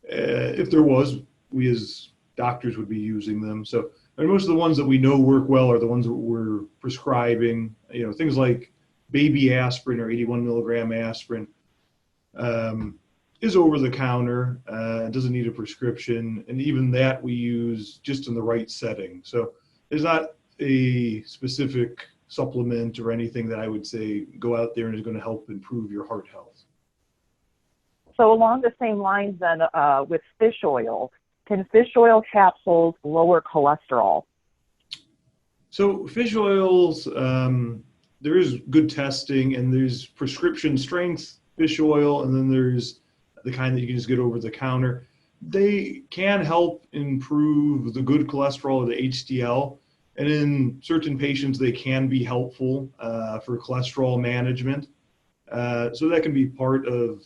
If there was, we as doctors would be using them. So most of the ones that we know work well are the ones that we're prescribing, things like baby aspirin or 81 milligram aspirin. Is over the counter, doesn't need a prescription, and even that we use just in the right setting. So there's not a specific supplement or anything that I would say go out there and is going to help improve your heart health. So along the same lines then, with fish oil, can fish oil capsules lower cholesterol? So fish oils, there is good testing, and there's prescription strength fish oil, and then there's the kind that you can just get over the counter. They can help improve the good cholesterol or the HDL, and in certain patients they can be helpful for cholesterol management. So that can be part of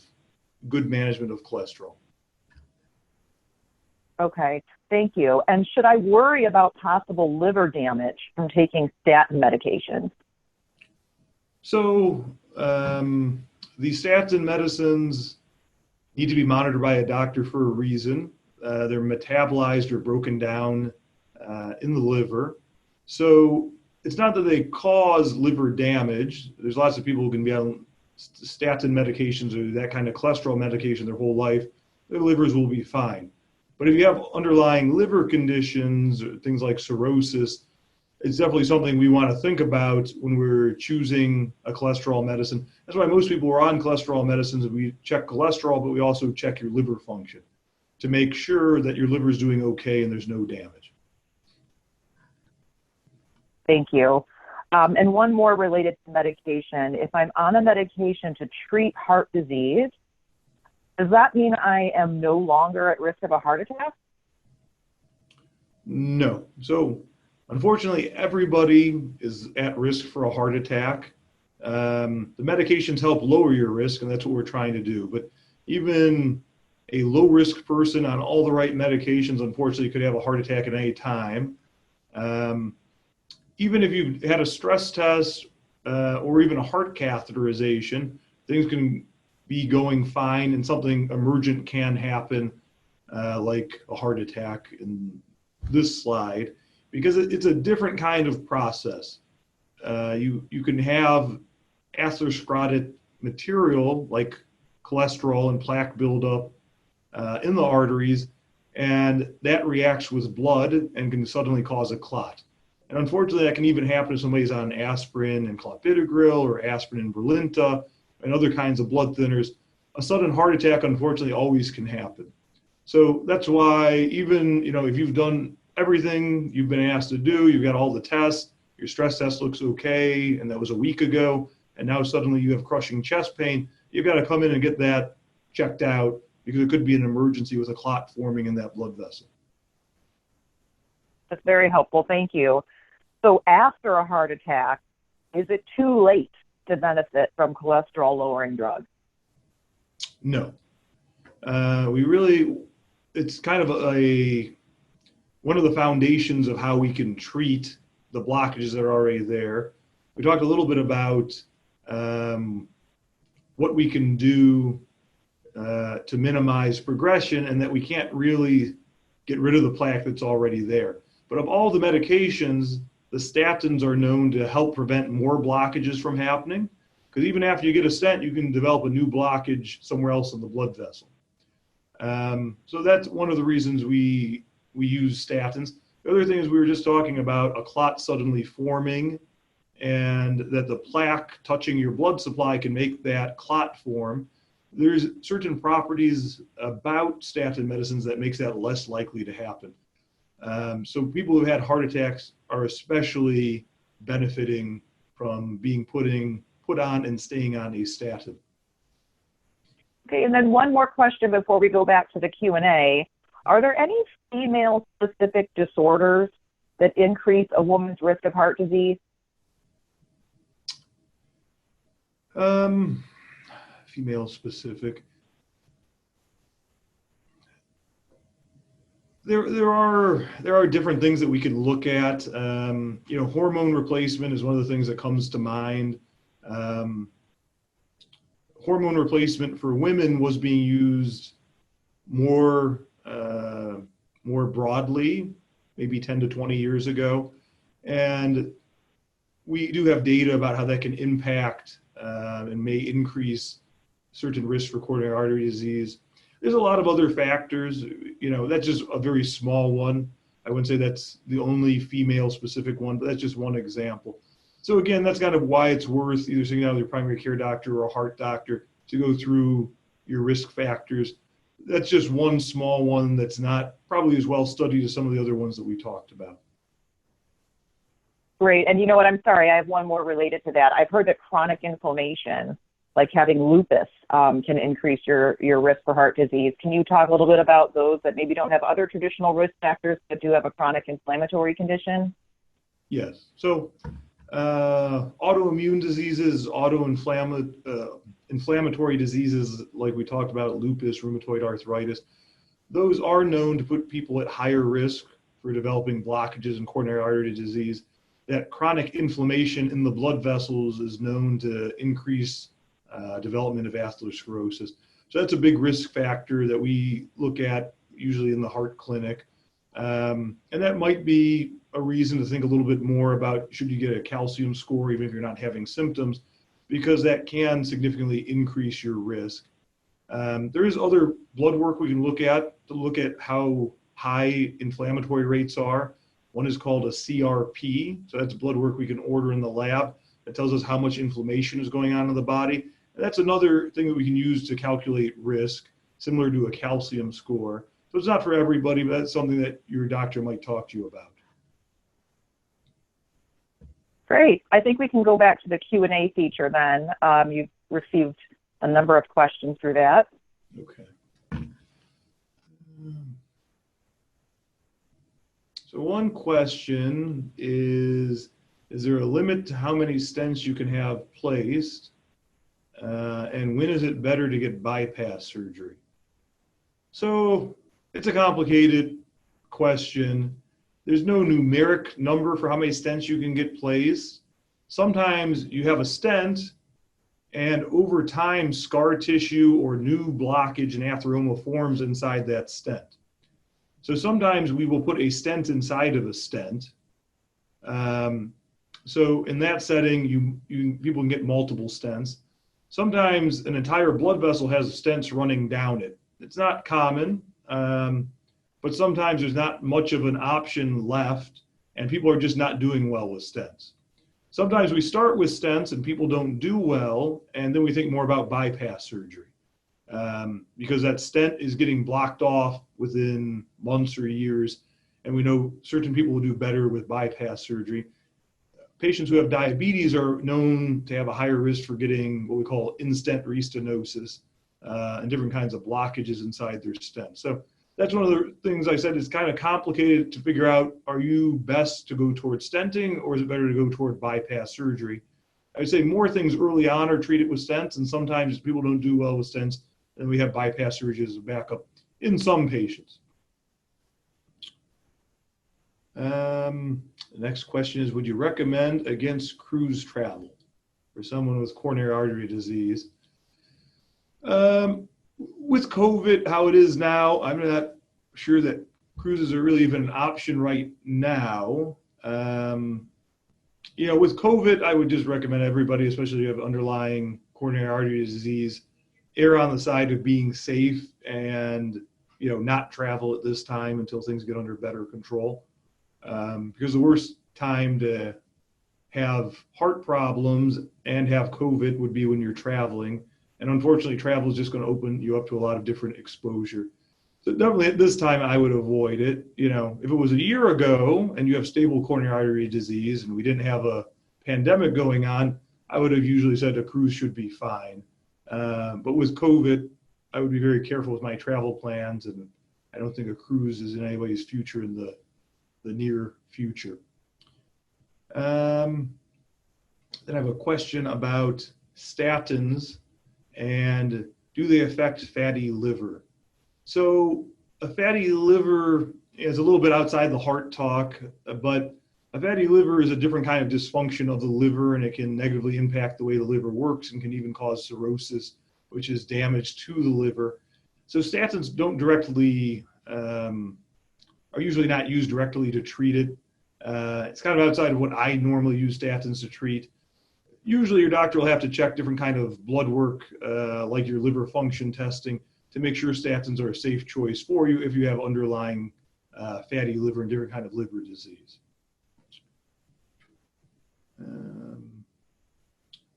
good management of cholesterol. Okay, thank you. And should I worry about possible liver damage from taking statin medications? So the statin medicines need to be monitored by a doctor for a reason. They're metabolized or broken down in the liver. So it's not that they cause liver damage. There's lots of people who can be on statin medications or that kind of cholesterol medication their whole life. Their livers will be fine. But if you have underlying liver conditions, or things like cirrhosis, it's definitely something we want to think about when we're choosing a cholesterol medicine. That's why most people are on cholesterol medicines. We check cholesterol, but we also check your liver function to make sure that your liver is doing okay and there's no damage. Thank you. And one more related to medication. If I'm on a medication to treat heart disease, does that mean I am no longer at risk of a heart attack? No. So unfortunately, everybody is at risk for a heart attack. The medications help lower your risk, and that's what we're trying to do. But even a low-risk person on all the right medications, unfortunately, could have a heart attack at any time. Even if you've had a stress test or even a heart catheterization, things can be going fine, and something emergent can happen, like a heart attack in this slide, because it's a different kind of process. You can have atherosclerotic material like cholesterol and plaque buildup in the arteries, and that reacts with blood and can suddenly cause a clot. And unfortunately, that can even happen if somebody's on aspirin and clopidogrel or aspirin and Brilinta and other kinds of blood thinners. A sudden heart attack, unfortunately, always can happen. So that's why even, if you've done everything you've been asked to do, you've got all the tests, your stress test looks okay, and that was a week ago, and now suddenly you have crushing chest pain, you've got to come in and get that checked out, because it could be an emergency with a clot forming in that blood vessel. That's very helpful. Thank you. So after a heart attack, is it too late to benefit from cholesterol-lowering drugs? No. It's kind of one of the foundations of how we can treat the blockages that are already there. We talked a little bit about what we can do to minimize progression, and that we can't really get rid of the plaque that's already there. But of all the medications, the statins are known to help prevent more blockages from happening, because even after you get a stent, you can develop a new blockage somewhere else in the blood vessel. So that's one of the reasons we use statins. The other thing is we were just talking about a clot suddenly forming, and that the plaque touching your blood supply can make that clot form. There's certain properties about statin medicines that makes that less likely to happen. So people who had heart attacks are especially benefiting from being put on and staying on a statin. Okay, and then one more question before we go back to the Q&A. Are there any female-specific disorders that increase a woman's risk of heart disease? Female specific. There are different things that we can look at. Hormone replacement is one of the things that comes to mind. Hormone replacement for women was being used more broadly, maybe 10 to 20 years ago, and we do have data about how that can impact and may increase certain risks for coronary artery disease. There's a lot of other factors. That's just a very small one. I wouldn't say that's the only female-specific one, but that's just one example. So again, that's kind of why it's worth either sitting down with your primary care doctor or a heart doctor to go through your risk factors. That's just one small one that's not probably as well studied as some of the other ones that we talked about. Great. And you know what? I'm sorry, I have one more related to that. I've heard that chronic inflammation, like having lupus, can increase your risk for heart disease. Can you talk a little bit about those that maybe don't have other traditional risk factors but do have a chronic inflammatory condition? Yes. So autoimmune diseases, inflammatory diseases like we talked about, lupus, rheumatoid arthritis, those are known to put people at higher risk for developing blockages in coronary artery disease. That chronic inflammation in the blood vessels is known to increase development of vascular sclerosis. So that's a big risk factor that we look at usually in the heart clinic. And that might be a reason to think a little bit more about should you get a calcium score even if you're not having symptoms, because that can significantly increase your risk. There is other blood work we can look at to look at how high inflammatory rates are. One is called a CRP, so that's blood work we can order in the lab that tells us how much inflammation is going on in the body. And that's another thing that we can use to calculate risk, similar to a calcium score. So it's not for everybody, but that's something that your doctor might talk to you about. Great. I think we can go back to the Q&A feature then. You've received a number of questions through that. Okay. So one question is there a limit to how many stents you can have placed? And when is it better to get bypass surgery? So it's a complicated question. There's no numeric number for how many stents you can get placed. Sometimes you have a stent and over time scar tissue or new blockage and atheroma forms inside that stent. So sometimes we will put a stent inside of a stent. So in that setting, people can get multiple stents. Sometimes an entire blood vessel has stents running down it. It's not common, but sometimes there's not much of an option left and people are just not doing well with stents. Sometimes we start with stents and people don't do well, and then we think more about bypass surgery because that stent is getting blocked off within months or years, and we know certain people will do better with bypass surgery. Patients who have diabetes are known to have a higher risk for getting what we call in-stent restenosis and different kinds of blockages inside their stent. So that's one of the things I said is kind of complicated to figure out, are you best to go toward stenting or is it better to go toward bypass surgery? I would say more things early on are treated with stents, and sometimes people don't do well with stents, and we have bypass surgery as a backup in some patients. The next question is, would you recommend against cruise travel for someone with coronary artery disease? With COVID, how it is now, I'm not sure that cruises are really even an option right now. With COVID, I would just recommend everybody, especially if you have underlying coronary artery disease, err on the side of being safe and, not travel at this time until things get under better control. Because the worst time to have heart problems and have COVID would be when you're traveling. And unfortunately, travel is just going to open you up to a lot of different exposure. So definitely at this time, I would avoid it. If it was a year ago and you have stable coronary artery disease and we didn't have a pandemic going on, I would have usually said a cruise should be fine. But with COVID, I would be very careful with my travel plans, and I don't think a cruise is in any way's future in the near future. Then I have a question about statins and do they affect fatty liver? So a fatty liver is a little bit outside the heart talk, but a fatty liver is a different kind of dysfunction of the liver, and it can negatively impact the way the liver works and can even cause cirrhosis, which is damage to the liver. So statins don't directly, are usually not used directly to treat it. It's kind of outside of what I normally use statins to treat. Usually your doctor will have to check different kind of blood work, like your liver function testing, to make sure statins are a safe choice for you if you have underlying fatty liver and different kind of liver disease.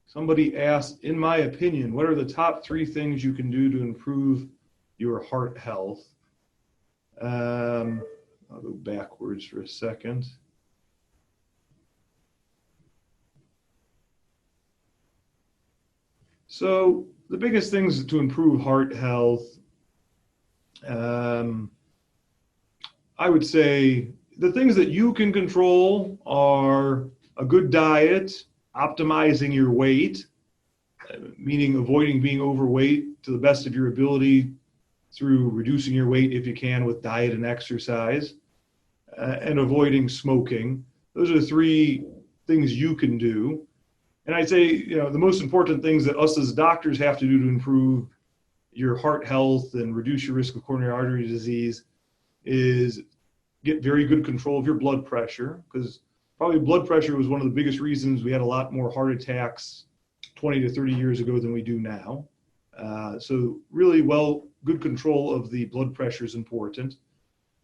Somebody asked, in my opinion, what are the top 3 things you can do to improve your heart health? I'll go backwards for a second. So the biggest things to improve heart health, I would say the things that you can control are a good diet, optimizing your weight, meaning avoiding being overweight to the best of your ability through reducing your weight if you can with diet and exercise, and avoiding smoking. Those are the 3 things you can do. And I'd say, the most important things that us as doctors have to do to improve your heart health and reduce your risk of coronary artery disease is get very good control of your blood pressure, because probably blood pressure was one of the biggest reasons we had a lot more heart attacks 20 to 30 years ago than we do now. So really good control of the blood pressure is important.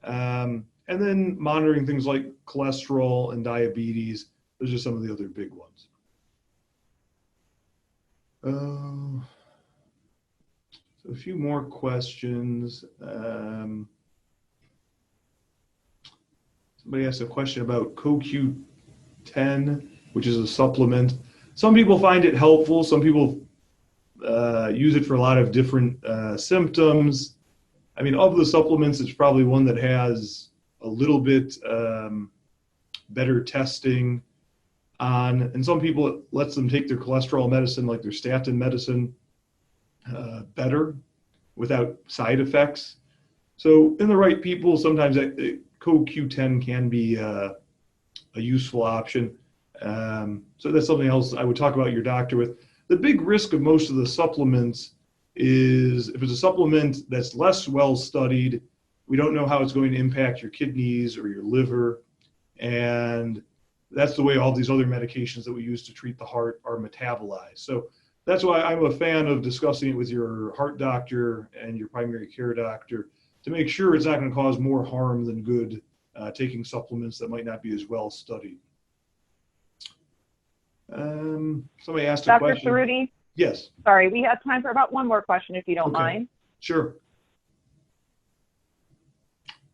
And then monitoring things like cholesterol and diabetes. Those are some of the other big ones. So a few more questions. Somebody asked a question about CoQ10, which is a supplement. Some people find it helpful. Some people use it for a lot of different symptoms. I mean, of the supplements, it's probably one that has a little bit better testing on, and some people, it lets them take their cholesterol medicine, like their statin medicine, better without side effects. So in the right people, sometimes CoQ10 can be a useful option. So that's something else I would talk about your doctor with. The big risk of most of the supplements is if it's a supplement that's less well studied, we don't know how it's going to impact your kidneys or your liver. And that's the way all these other medications that we use to treat the heart are metabolized. So that's why I'm a fan of discussing it with your heart doctor and your primary care doctor to make sure it's not going to cause more harm than good, taking supplements that might not be as well studied. Somebody asked a question. Dr. Cerruti? Yes. Sorry, we have time for about 1 more question if you don't mind. Sure.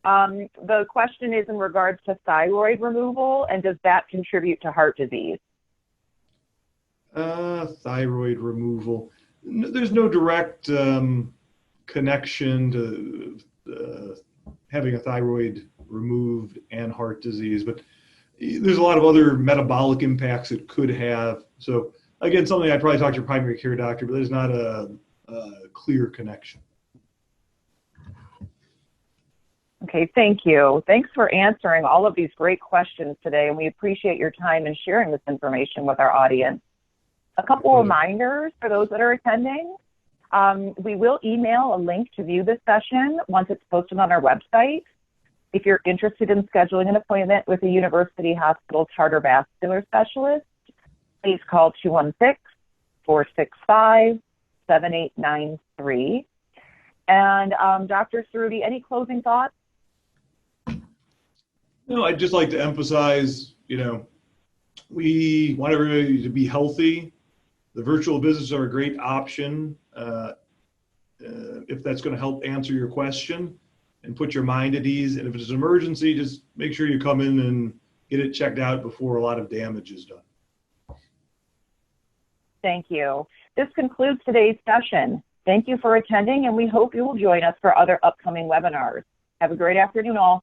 The question is in regards to thyroid removal, and does that contribute to heart disease? Thyroid removal. There's no direct connection to having a thyroid removed and heart disease, but there's a lot of other metabolic impacts it could have. So again, something I'd probably talk to your primary care doctor, but there's not a clear connection. Okay, thank you. Thanks for answering all of these great questions today, and we appreciate your time and sharing this information with our audience. A couple reminders for those that are attending. We will email a link to view this session once it's posted on our website. If you're interested in scheduling an appointment with a University Hospital Charter Vascular Specialist, please call 216-465-7893. And Dr. Cerruti, any closing thoughts? No, I'd just like to emphasize, we want everybody to be healthy. The virtual visits are a great option if that's going to help answer your question and put your mind at ease. And if it's an emergency, just make sure you come in and get it checked out before a lot of damage is done. Thank you. This concludes today's session. Thank you for attending, and we hope you will join us for other upcoming webinars. Have a great afternoon, all.